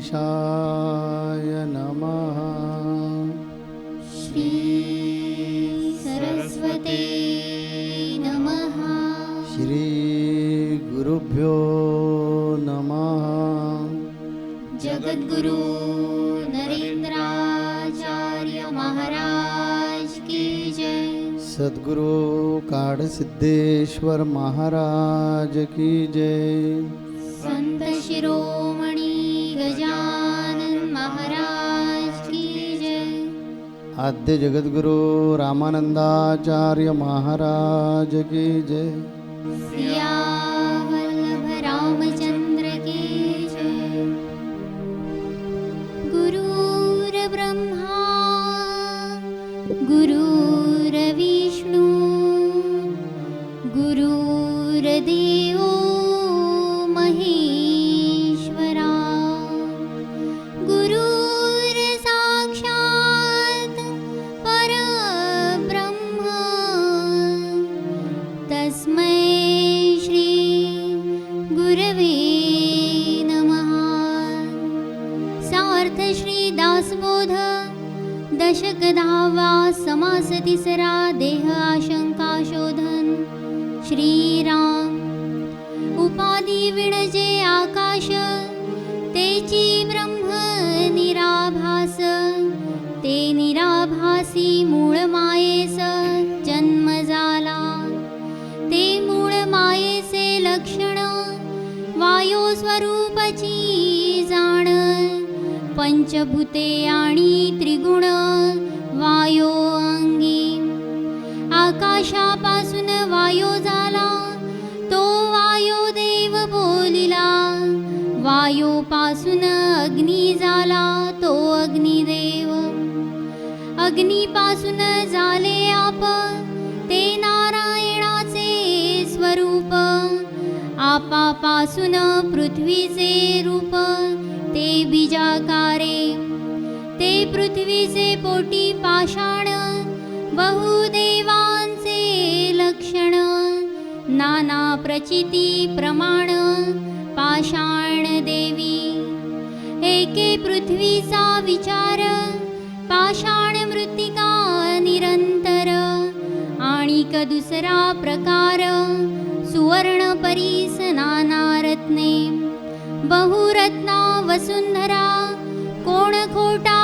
गणेशाय नमः। श्री सरस्वते नमः। श्री गुरुभ्यो नमः। जगद्गुरु नरेंद्राचार्य महाराज की जय। सद्गुरु काडसिद्धेश्वर महाराज की जय। संत शिरोमणी गजानन महाराज की जय। आद्य जगद्गुरु रामानंदाचार्य महाराज की जय। सियावल्लभ रामचंद्र की जय। गुरुर्ब्रह्मा गुरुर्विष्णु गुरुर्देवो महेश्वरा। गुरुर्साक्षात् परब्रह्म तस्मै श्री गुरवे नमः। सार्थ श्री दासबोध दशक 10वा समास तिसरा देह आशंका शोधन। श्रीराम उपाधी विणजे आकाश तेची ब्रह्म निराभास। ते निराभासी मूळ मायेस जन्म झाला। ते मूळ मायेचे लक्षण वायू स्वरूपाची जाण। पंचभूते आणि त्रिगुण वायो अंगी। आकाशापासून वायू झाला तो वायू देव बोलिला। वायूपासून अग्नी झाला तो अग्निदेव। अग्नीपासून झाले आप ते नारायणाचे स्वरूप। आपापासून पृथ्वीचे रूप ते बीजाकारे। ते पृथ्वीचे पोटी पाषाण बहुदेवांचे लक्षण। नाना प्रचिती प्रमाण पाषाण देवी। एके पृथ्वीचा विचार पाषाण मृत्तिका निरंतर। आणिक दुसरा प्रकार सुवर्ण परीस नाना रत्ने। बहुरत्ना वसुंधरा कोण खोटा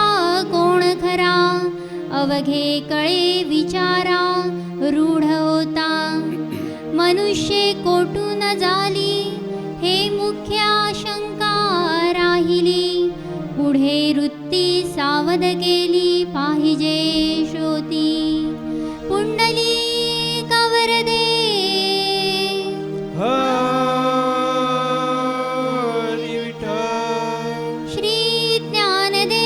कोण खरा। अवघे कळे विचारा रूढ होता। मनुष्य कोटून झाली हे मुख्य आशंका राहिली। पुढे वृत्ती सावध केली पाहिजे श्रोती। पुंडली कवरदे श्री ज्ञानदेव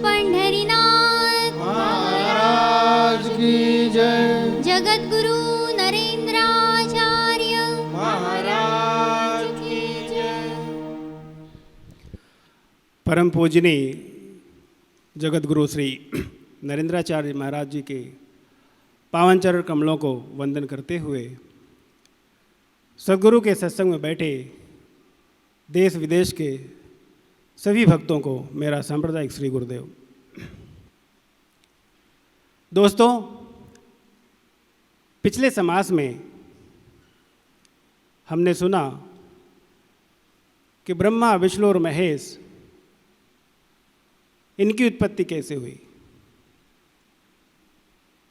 पंढरीनाथ महाराज की जय। जगद्गुरु नरेंद्राचार्य महाराज की जय। परम पूजनीय जगतगुरु श्री नरेंद्राचार्य महाराज जी के पावन चरण कमलों को वंदन करते हुए सद्गुरु के सत्संग में बैठे देश विदेश के सभी भक्तों को मेरा सांप्रदायिक श्री गुरुदेव। दोस्तों, पिछले समास में हमने सुना कि ब्रह्मा विष्णु और महेश इनकी उत्पत्ति कैसे हुई।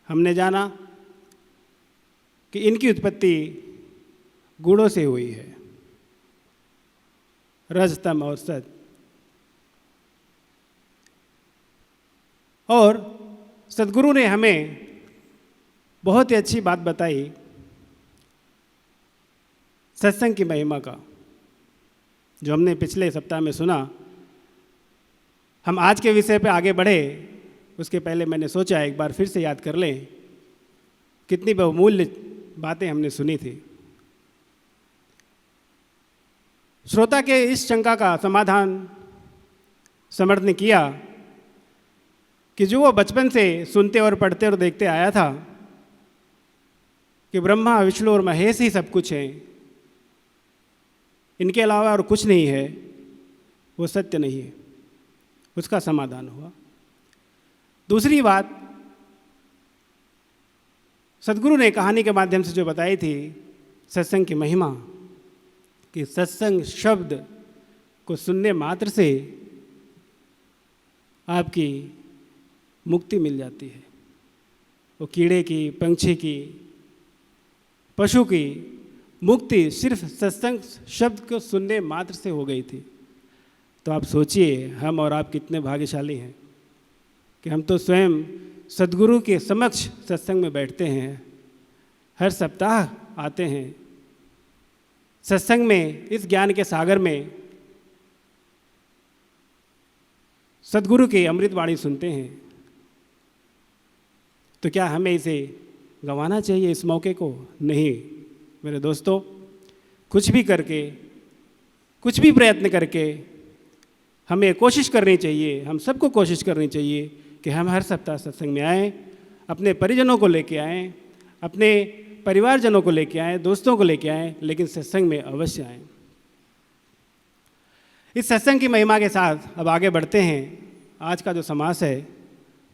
हमने जाना कि इनकी उत्पत्ति गुणों से हुई है। रज तम और सत। और सद्गुरु ने हमें बहुत ही अच्छी बात बताई सत्संग की महिमा का, जो हमने पिछले सप्ताह में सुना। हम आज के विषय पे आगे बढ़े उसके पहले मैंने सोचा एक बार फिर से याद कर लें कितनी बहुमूल्य बातें हमने सुनी थी। श्रोता के इस शंका का समाधान समर्थ ने किया कि जो वो बचपन से सुनते और पढ़ते और देखते आया था कि ब्रह्मा विष्णु और महेश ही सब कुछ हैं, इनके अलावा और कुछ नहीं है, वो सत्य नहीं है। उसका समाधान हुआ। दूसरी बात, सद्गुरु ने कहानी के माध्यम से जो बताई थी सत्संग की महिमा, कि सत्संग शब्द को सुनने मात्र से आपकी मुक्ति मिल जाती है। वो कीड़े की, पंछी की, पशु की मुक्ति सिर्फ सत्संग शब्द को सुनने मात्र से हो गई थी। तो आप सोचिए हम और आप कितने भाग्यशाली हैं कि हम तो स्वयं सद्गुरु के समक्ष सत्संग में बैठते हैं, हर सप्ताह आते हैं सत्संग में, इस ज्ञान के सागर में सद्गुरु की अमृत वाणी सुनते हैं। तो क्या हमें इसे गंवाना चाहिए, इस मौके को? नहीं मेरे दोस्तों, कुछ भी करके, कुछ भी प्रयत्न करके हमें कोशिश करनी चाहिए, हम सबको कोशिश करनी चाहिए कि हम हर सप्ताह सत्संग में आएँ, अपने परिजनों को लेके आएँ, अपने परिवारजनों को लेके आएँ, दोस्तों को लेके आएँ, लेकिन सत्संग में अवश्य आएँ। इस सत्संग की महिमा के साथ अब आगे बढ़ते हैं। आज का जो समास है,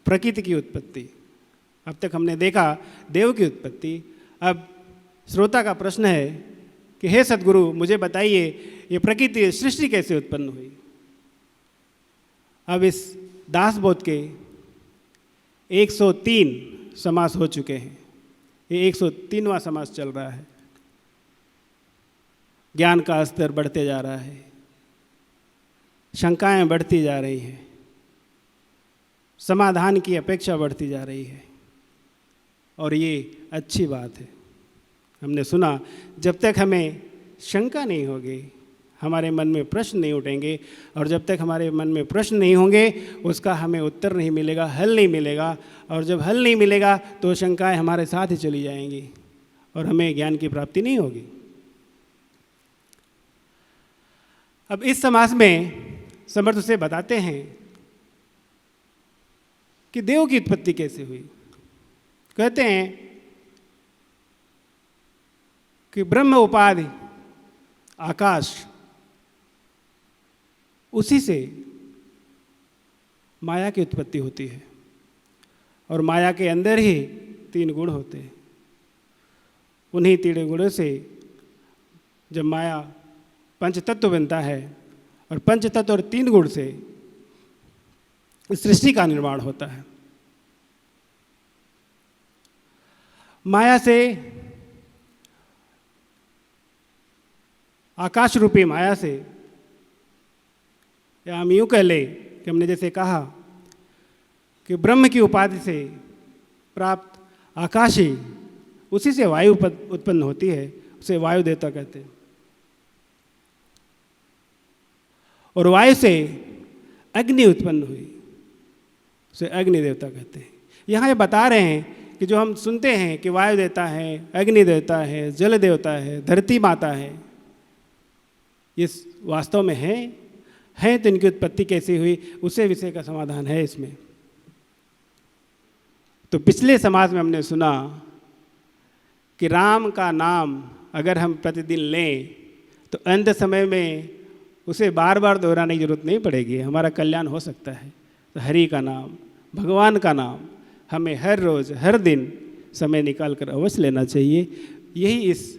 प्रकृति की उत्पत्ति। अब तक हमने देखा देव की उत्पत्ति। अब श्रोता का प्रश्न है कि हे सद्गुरु, मुझे बताइए ये प्रकृति सृष्टि कैसे उत्पन्न हुई? अब इस दासबोध के 103 समास हो चुके हैं, ये 103वां समास चल रहा है। ज्ञान का स्तर बढ़ते जा रहा है, शंकाएं बढ़ती जा रही हैं, समाधान की अपेक्षा बढ़ती जा रही है, और ये अच्छी बात है। हमने सुना जब तक हमें शंका नहीं होगी, हमारे मन में प्रश्न नहीं उठेंगे, और जब तक हमारे मन में प्रश्न नहीं होंगे उसका हमें उत्तर नहीं मिलेगा, हल नहीं मिलेगा, और जब हल नहीं मिलेगा तो शंकाएं हमारे साथ ही चली जाएंगी और हमें ज्ञान की प्राप्ति नहीं होगी। अब इस समास में समर्थ से बताते हैं कि देव की उत्पत्ति कैसे हुई। कहते हैं कि ब्रह्म उपाधि आकाश, उसी से माया की उत्पत्ति होती है, और माया के अंदर ही 3 गुण होते हैं। उन्हीं 3 गुणों से जब माया पंचतत्व बनता है, और पंचतत्व और 3 गुण से सृष्टि का निर्माण होता है। माया से, आकाश रूपी माया से, या हम यूँ कह लें कि हमने जैसे कहा कि ब्रह्म की उपाधि से प्राप्त आकाश ही, उसी से वायु उत्पन्न होती है, उसे वायु देवता कहते हैं। और वायु से अग्नि उत्पन्न हुई, उसे अग्नि देवता कहते हैं। यहाँ ये बता रहे हैं कि जो हम सुनते हैं कि वायु देवता है, अग्नि देवता है, जल देवता है, धरती माता है, ये वास्तव में है तो इनकी उत्पत्ति कैसे हुई, उसे विषय का समाधान है इसमें। तो पिछले समाज में हमने सुना कि राम का नाम अगर हम प्रतिदिन लें तो अंत समय में उसे बार बार दोहराने की जरूरत नहीं पड़ेगी, हमारा कल्याण हो सकता है। तो हरि का नाम, भगवान का नाम हमें हर रोज़ हर दिन समय निकाल कर अवश्य लेना चाहिए। यही इस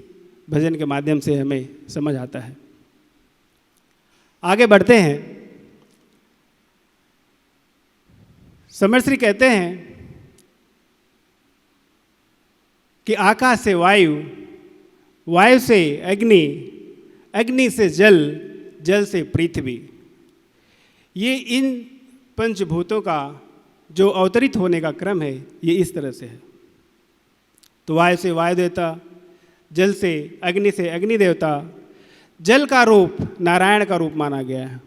भजन के माध्यम से हमें समझ आता है। आगे बढ़ते हैं। समरश्री कहते हैं कि आकाश से वायु, वायु से अग्नि, अग्नि से जल, जल से पृथ्वी, ये इन पंचभूतों का जो अवतरित होने का क्रम है ये इस तरह से है। तो वायु से वायु देवता, जल से अग्नि देवता, जल का रूप नारायण का रूप माना गया है।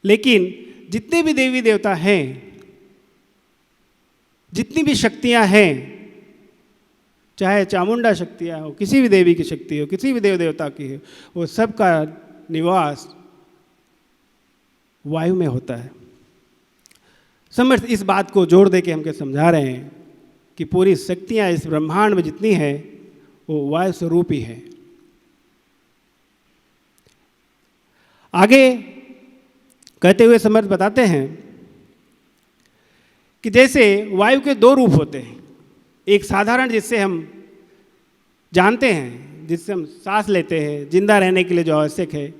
लेकिन जितने भी देवी देवता हैं, जितनी भी शक्तियां हैं, चाहे चामुंडा शक्तियां हो, किसी भी देवी की शक्ति हो, किसी भी देव देवता की हो, वो सब का निवास वायु में होता है। समर्थ इस बात को जोर दे के हमको समझा रहे हैं कि पूरी शक्तियाँ इस ब्रह्मांड में जितनी हैं वो वायु स्वरूप ही है। आगे कहते हुए समर्थ बताते हैं कि जैसे वायु के दो रूप होते हैं, एक साधारण जिससे हम जानते हैं, जिससे हम सांस लेते हैं, जिंदा रहने के लिए जो आवश्यक है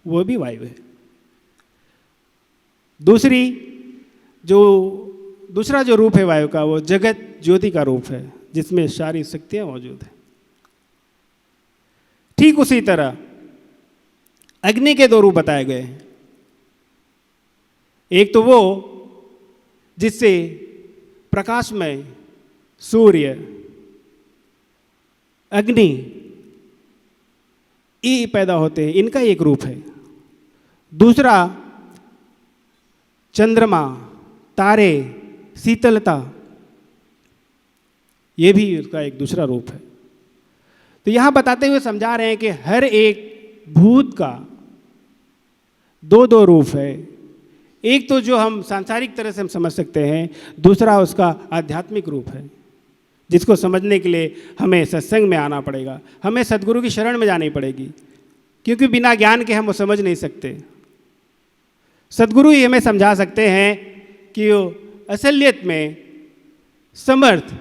वो भी वायु है। दूसरा जो रूप है वायु का वो जगत ज्योति का रूप है, जिसमें सारी शक्तियाँ मौजूद हैं। ठीक उसी तरह अग्नि के दो रूप बताए गए हैं। एक तो वो जिससे प्रकाशमय सूर्य, अग्नि, ये पैदा होते हैं, इनका एक रूप है। दूसरा चंद्रमा, तारे, शीतलता, ये भी उसका एक दूसरा रूप है। तो यहाँ बताते हुए समझा रहे हैं कि हर एक भूत का दो दो रूप है। एक तो जो हम सांसारिक तरह से हम समझ सकते हैं, दूसरा उसका आध्यात्मिक रूप है, जिसको समझने के लिए हमें सत्संग में आना पड़ेगा, हमें सद्गुरु की शरण में जानी पड़ेगी, क्योंकि बिना ज्ञान के हम वो समझ नहीं सकते। सद्गुरु ही हमें समझा सकते हैं कि वो असलियत में समर्थ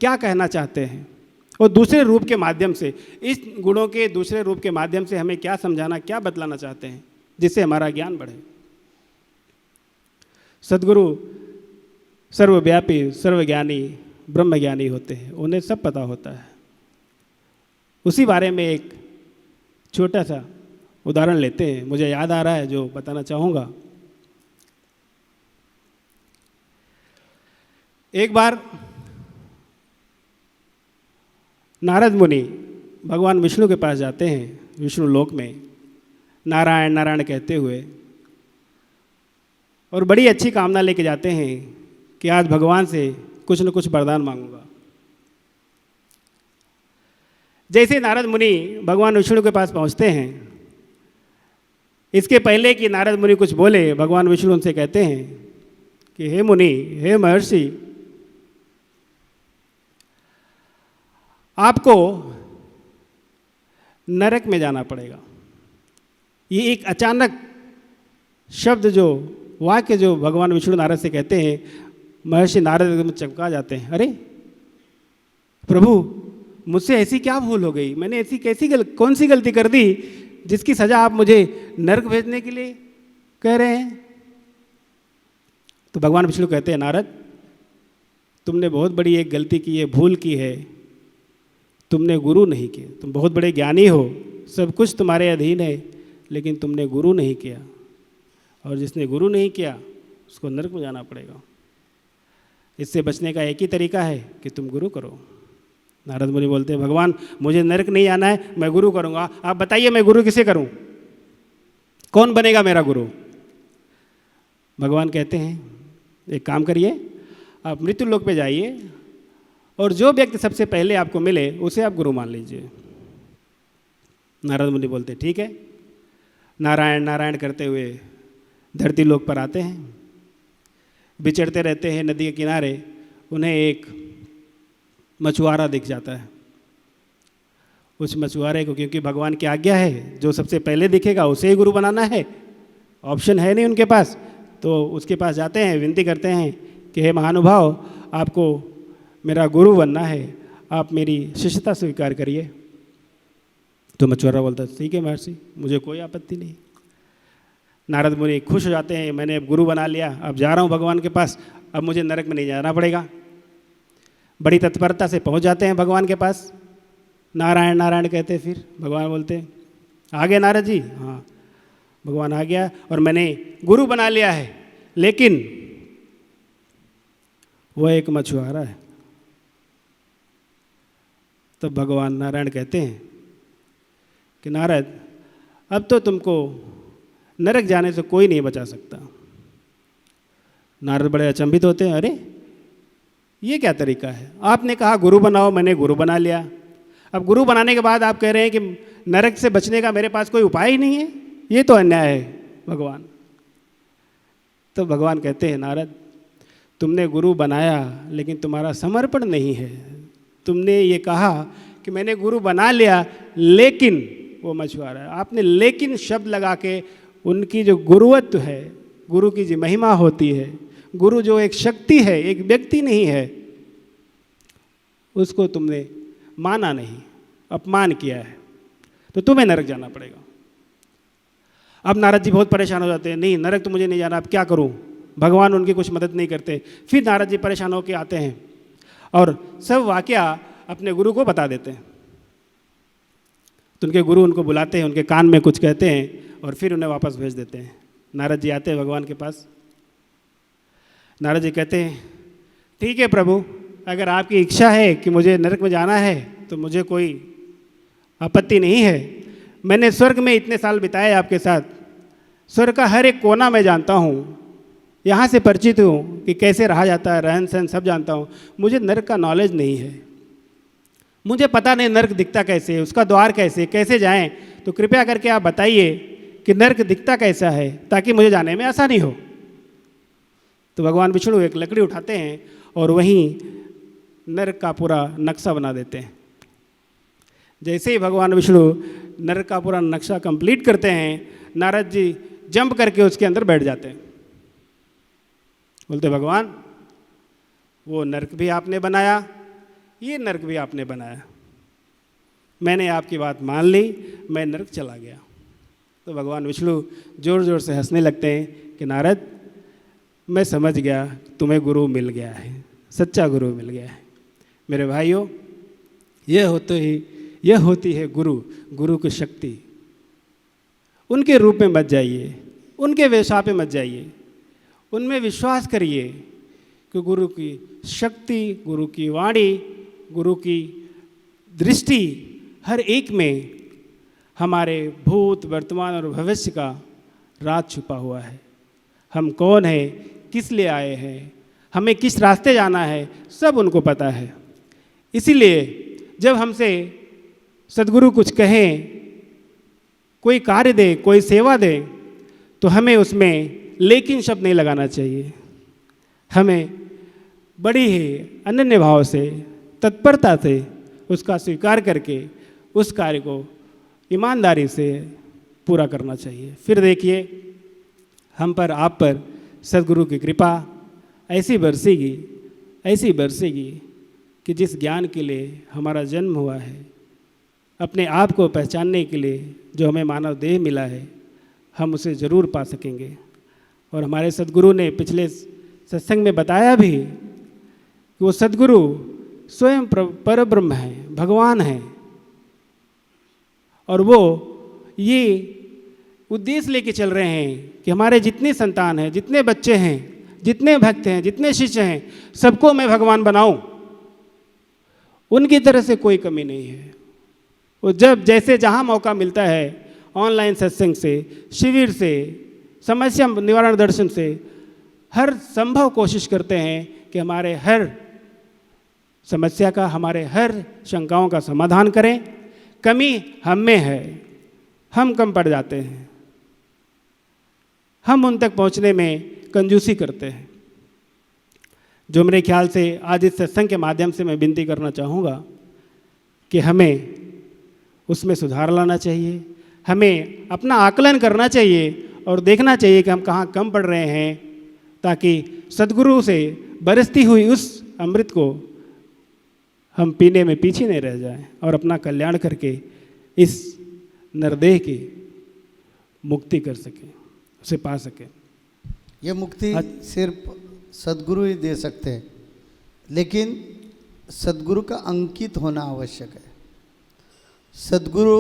क्या कहना चाहते हैं, और दूसरे रूप के माध्यम से, इस गुणों के दूसरे रूप के माध्यम से हमें क्या समझाना, क्या बतलाना चाहते हैं, जिससे हमारा ज्ञान बढ़े। सद्गुरु सर्वव्यापी, सर्वज्ञानी, ब्रह्मज्ञानी होते हैं, उन्हें सब पता होता है। उसी बारे में एक छोटा सा उदाहरण लेते हैं, मुझे याद आ रहा है जो बताना चाहूँगा। एक बार नारद मुनि भगवान विष्णु के पास जाते हैं, विष्णु लोक में, नारायण नारायण कहते हुए, और बड़ी अच्छी कामना लेके जाते हैं कि आज भगवान से कुछ न कुछ वरदान मांगूंगा। जैसे नारद मुनि भगवान विष्णु के पास पहुंचते हैं, इसके पहले कि नारद मुनि कुछ बोले, भगवान विष्णु उनसे कहते हैं कि हे मुनि, हे महर्षि, आपको नरक में जाना पड़ेगा। ये एक अचानक शब्द, जो वाक्य जो भगवान विष्णु नारद से कहते हैं, महर्षि नारद एकदम चमका जाते हैं। अरे प्रभु, मुझसे ऐसी क्या भूल हो गई? मैंने ऐसी कौन सी गलती कर दी जिसकी सज़ा आप मुझे नरक भेजने के लिए कह रहे हैं? तो भगवान विष्णु कहते हैं, नारद, तुमने बहुत बड़ी एक गलती की है, भूल की है। तुमने गुरु नहीं किया। तुम बहुत बड़े ज्ञानी हो, सब कुछ तुम्हारे अधीन है, लेकिन तुमने गुरु नहीं किया, और जिसने गुरु नहीं किया उसको नरक में जाना पड़ेगा। इससे बचने का एक ही तरीका है कि तुम गुरु करो। नारद मुनि बोलते हैं, भगवान, मुझे नरक नहीं जाना है, मैं गुरु करूँगा। आप बताइए, मैं गुरु किसे करूँ? कौन बनेगा मेरा गुरु? भगवान कहते हैं, एक काम करिए, आप मृत्यु लोक पे जाइए, और जो व्यक्ति सबसे पहले आपको मिले उसे आप गुरु मान लीजिए। नारद मुनि बोलते, ठीक है। नारायण नारायण करते हुए धरती लोक पर आते हैं, विचरते रहते हैं नदी के किनारे। उन्हें एक मछुआरा दिख जाता है। उस मछुआरे को, क्योंकि भगवान की आज्ञा है, जो सबसे पहले दिखेगा उसे ही गुरु बनाना है, ऑप्शन है नहीं उनके पास, तो उसके पास जाते हैं, विनती करते हैं कि हे महानुभाव, आपको मेरा गुरु बनना है, आप मेरी शिष्यता स्वीकार करिए। तो मछुआरा बोलता है, ठीक है महर्षि, मुझे कोई आपत्ति नहीं। नारद मुनि खुश हो जाते हैं, मैंने अब गुरु बना लिया, अब जा रहा हूँ भगवान के पास, अब मुझे नरक में नहीं जाना पड़ेगा। बड़ी तत्परता से पहुँच जाते हैं भगवान के पास। नारायण नारायण कहते, फिर भगवान बोलते, आ गए नारद जी? हाँ, भगवान आ गया और मैंने गुरु बना लिया है, लेकिन वह एक मछुआरा है। तब भगवान नारायण कहते हैं कि नारद, अब तो तुमको नरक जाने से कोई नहीं बचा सकता। नारद बड़े अचंभित होते हैं, अरे ये क्या तरीका है? आपने कहा गुरु बनाओ, मैंने गुरु बना लिया, अब गुरु बनाने के बाद आप कह रहे हैं कि नरक से बचने का मेरे पास कोई उपाय ही नहीं है, ये तो अन्याय है भगवान। तो भगवान कहते हैं, नारद, तुमने गुरु बनाया लेकिन तुम्हारा समर्पण नहीं है। तुमने ये कहा कि मैंने गुरु बना लिया, लेकिन वो मछुआरा है। आपने लेकिन शब्द लगा के उनकी जो गुरुत्व है, गुरु की जो महिमा होती है, गुरु जो एक शक्ति है, एक व्यक्ति नहीं है, उसको तुमने माना नहीं, अपमान किया है, तो तुम्हें नरक जाना पड़ेगा। अब नारद जी बहुत परेशान हो जाते हैं, नहीं नरक तो मुझे नहीं जाना, अब क्या करूं, भगवान उनकी कुछ मदद नहीं करते। फिर नारद जी परेशान होकर आते हैं और सब वाकया अपने गुरु को बता देते हैं। तो उनके गुरु उनको बुलाते हैं, उनके कान में कुछ कहते हैं और फिर उन्हें वापस भेज देते हैं। नारद जी आते हैं भगवान के पास। नारद जी कहते हैं, ठीक है प्रभु, अगर आपकी इच्छा है कि मुझे नरक में जाना है तो मुझे कोई आपत्ति नहीं है। मैंने स्वर्ग में इतने साल बिताए आपके साथ, स्वर्ग का हर एक कोना मैं जानता हूँ, यहाँ से परिचित हूँ कि कैसे रहा जाता है, रहन सहन सब जानता हूँ। मुझे नरक का नॉलेज नहीं है, मुझे पता नहीं नरक दिखता कैसे है, उसका द्वार कैसे, कैसे जाएं। तो कृपया करके आप बताइए कि नरक दिखता कैसा है ताकि मुझे जाने में आसानी हो। तो भगवान विष्णु एक लकड़ी उठाते हैं और वहीं नरक का पूरा नक्शा बना देते हैं। जैसे ही भगवान विष्णु नरक का पूरा नक्शा कंप्लीट करते हैं, नारद जी जंप करके उसके अंदर बैठ जाते हैं। बोलते भगवान, वो नरक भी आपने बनाया, ये नरक भी आपने बनाया, मैंने आपकी बात मान ली, मैं नरक चला गया। तो भगवान विष्णु जोर जोर से हंसने लगते हैं कि नारद, मैं समझ गया तुम्हें गुरु मिल गया है, सच्चा गुरु मिल गया है। मेरे भाइयों, यह होती है गुरु की शक्ति। उनके रूप में मत जाइए, उनके वेशा पे मत जाइए, उनमें विश्वास करिए कि गुरु की शक्ति, गुरु की वाणी, गुरु की दृष्टि हर एक में हमारे भूत, वर्तमान और भविष्य का राज छुपा हुआ है। हम कौन हैं, किस लिए आए हैं, हमें किस रास्ते जाना है, सब उनको पता है। इसीलिए जब हमसे सद्गुरु कुछ कहें, कोई कार्य दे, कोई सेवा दे, तो हमें उसमें लेकिन शब्द नहीं लगाना चाहिए। हमें बड़ी ही अनन्य भाव से, तत्परता से उसका स्वीकार करके उस कार्य को ईमानदारी से पूरा करना चाहिए। फिर देखिए, हम पर, आप पर सद्गुरु की कृपा ऐसी बरसेगी कि जिस ज्ञान के लिए हमारा जन्म हुआ है, अपने आप को पहचानने के लिए जो हमें मानव देह मिला है, हम उसे ज़रूर पा सकेंगे। और हमारे सद्गुरु ने पिछले सत्संग में बताया भी कि वो सद्गुरु स्वयं परब्रह्म है, भगवान है, और वो ये उद्देश्य लेके चल रहे हैं कि हमारे जितने संतान हैं, जितने बच्चे हैं, जितने भक्त हैं, जितने शिष्य हैं, सबको मैं भगवान बनाऊं। उनकी तरह से कोई कमी नहीं है। वो जब जैसे जहाँ मौका मिलता है, ऑनलाइन सत्संग से, शिविर से, समस्या निवारण दर्शन से, हर संभव कोशिश करते हैं कि हमारे हर समस्या का, हमारे हर शंकाओं का समाधान करें। कमी हम में है, हम कम पड़ जाते हैं, हम उन तक पहुंचने में कंजूसी करते हैं। जो मेरे ख्याल से आज इस सत्संग के माध्यम से मैं विनती करना चाहूँगा कि हमें उसमें सुधार लाना चाहिए, हमें अपना आकलन करना चाहिए और देखना चाहिए कि हम कहाँ कम पड़ रहे हैं, ताकि सद्गुरु से बरसती हुई उस अमृत को हम पीने में पीछे नहीं रह जाएं और अपना कल्याण करके इस नरदेह की मुक्ति कर सकें, उसे पा सकें। ये मुक्ति सिर्फ सद्गुरु ही दे सकते हैं, लेकिन सद्गुरु का अंकित होना आवश्यक है। सद्गुरु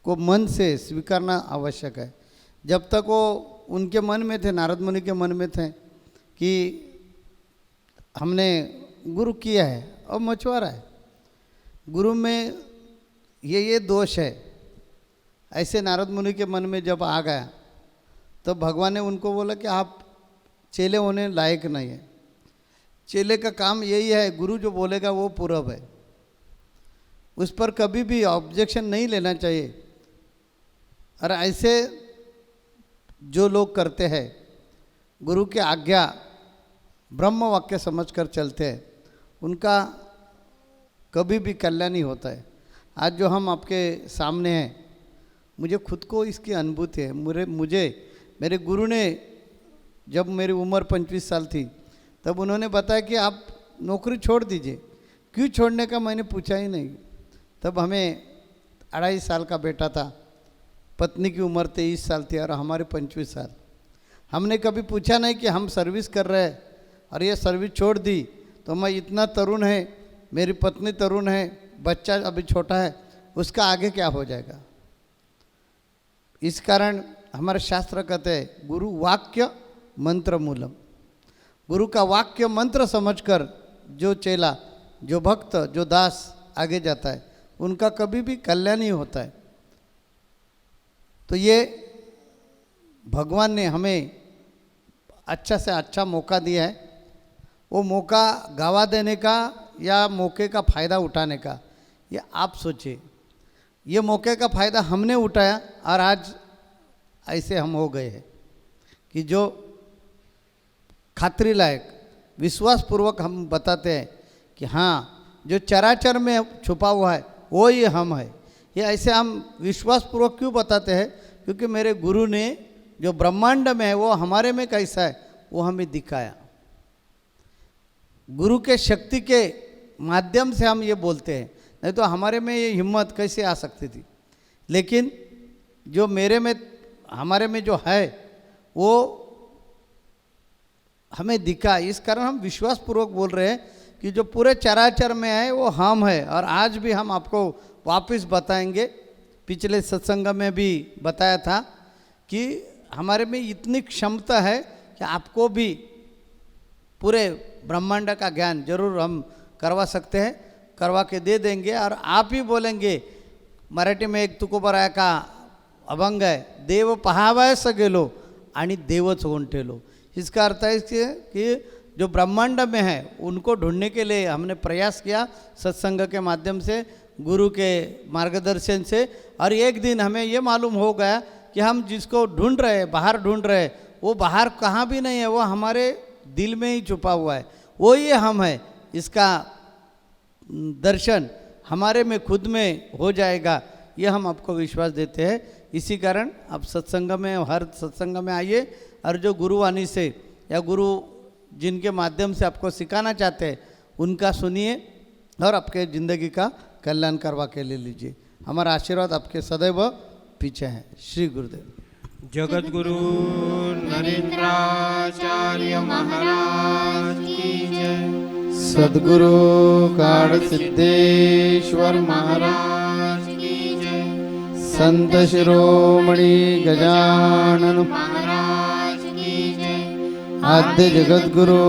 को मन से स्वीकारना आवश्यक है। जब तक वो उनके मन में थे, नारद मुनि के मन में थे कि हमने गुरु किया है और मछुआरा है, गुरु में ये दोष है, ऐसे नारद मुनि के मन में जब आ गया तो भगवान ने उनको बोला कि आप चेले होने लायक नहीं है। चेले का काम यही है, गुरु जो बोलेगा वो पूरब है, उस पर कभी भी ऑब्जेक्शन नहीं लेना चाहिए। और ऐसे जो लोग करते हैं, गुरु की आज्ञा ब्रह्म वाक्य समझकर चलते हैं उनका कभी भी कल्याण ही होता है। आज जो हम आपके सामने हैं, मुझे खुद को इसकी अनुभूति है। मुझे मेरे गुरु ने, जब मेरी उम्र 25 साल थी, तब उन्होंने बताया कि आप नौकरी छोड़ दीजिए। क्यों छोड़ने का मैंने पूछा ही नहीं। तब हमें 2.5 साल का बेटा था, पत्नी की उम्र 23 साल थी और हमारे 25 साल। हमने कभी पूछा नहीं कि हम सर्विस कर रहे हैं और ये सर्विस छोड़ दी तो मैं इतना तरुण है, मेरी पत्नी तरुण है, बच्चा अभी छोटा है, उसका आगे क्या हो जाएगा। इस कारण हमारे शास्त्र कहते हैं गुरु वाक्य मंत्र मूलम। गुरु का वाक्य मंत्र समझकर जो चेला, जो भक्त, जो दास आगे जाता है उनका कभी भी कल्याण ही होता है। तो ये भगवान ने हमें अच्छा से अच्छा मौका दिया है। वो मौका गवा देने का या मौके का फ़ायदा उठाने का, ये आप सोचिए। ये मौके का फ़ायदा हमने उठाया और आज ऐसे हम हो गए हैं कि जो खातरी लायक विश्वासपूर्वक हम बताते हैं कि हाँ, जो चराचर में छुपा हुआ है वो ये हम है। ये ऐसे हम विश्वासपूर्वक क्यों बताते हैं? क्योंकि मेरे गुरु ने जो ब्रह्मांड में है वो हमारे में कैसा है वो हमें दिखाया। गुरु के शक्ति के माध्यम से हम ये बोलते हैं, नहीं तो हमारे में ये हिम्मत कैसे आ सकती थी। लेकिन जो मेरे में, हमारे में जो है वो हमें दिखा। इस कारण हम विश्वासपूर्वक बोल रहे हैं कि जो पूरे चराचर में है वो हम है। और आज भी हम आपको वापस बताएंगे। पिछले सत्संग में भी बताया था कि हमारे में इतनी क्षमता है कि आपको भी पूरे ब्रह्मांड का ज्ञान जरूर हम करवा सकते हैं, करवा के दे देंगे। और आप ही बोलेंगे, मराठी में एक तुकोबराया का अभंग है, देव पहावयास गेलो आणि देवच होऊन ठेलो। इसका अर्थ है कि जो ब्रह्मांड में है उनको ढूंढने के लिए हमने प्रयास किया सत्संग के माध्यम से, गुरु के मार्गदर्शन से। और एक दिन हमें ये मालूम हो गया कि हम जिसको ढूंढ रहे हैं, बाहर ढूंढ रहे हैं, वो बाहर कहाँ भी नहीं है, वो हमारे दिल में ही छुपा हुआ है। वो ये हम है। इसका दर्शन हमारे में खुद में हो जाएगा, ये हम आपको विश्वास देते हैं। इसी कारण आप सत्संग में, हर सत्संग में आइए और जो गुरुवाणी से या गुरु जिनके माध्यम से आपको सिखाना चाहते हैं उनका सुनिए और आपके ज़िंदगी का कल्याण करवा के ले लीजिए। हमारा आशीर्वाद आपके सदैव पीछे है। श्री गुरुदेव। जगत गुरु नरेंद्राचार्य महाराज की जय। सद्गुरु काड़ सिद्धेश्वर महाराज की जय। संत शिरोमणि गजानन महाराज की जय। आद्य जगत गुरु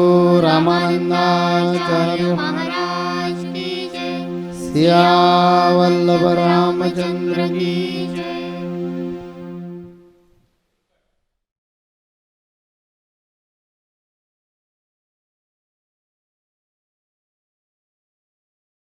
रामानंदाचार्य महाराज की जय। सियावल्लभ रामचंद्र की जय।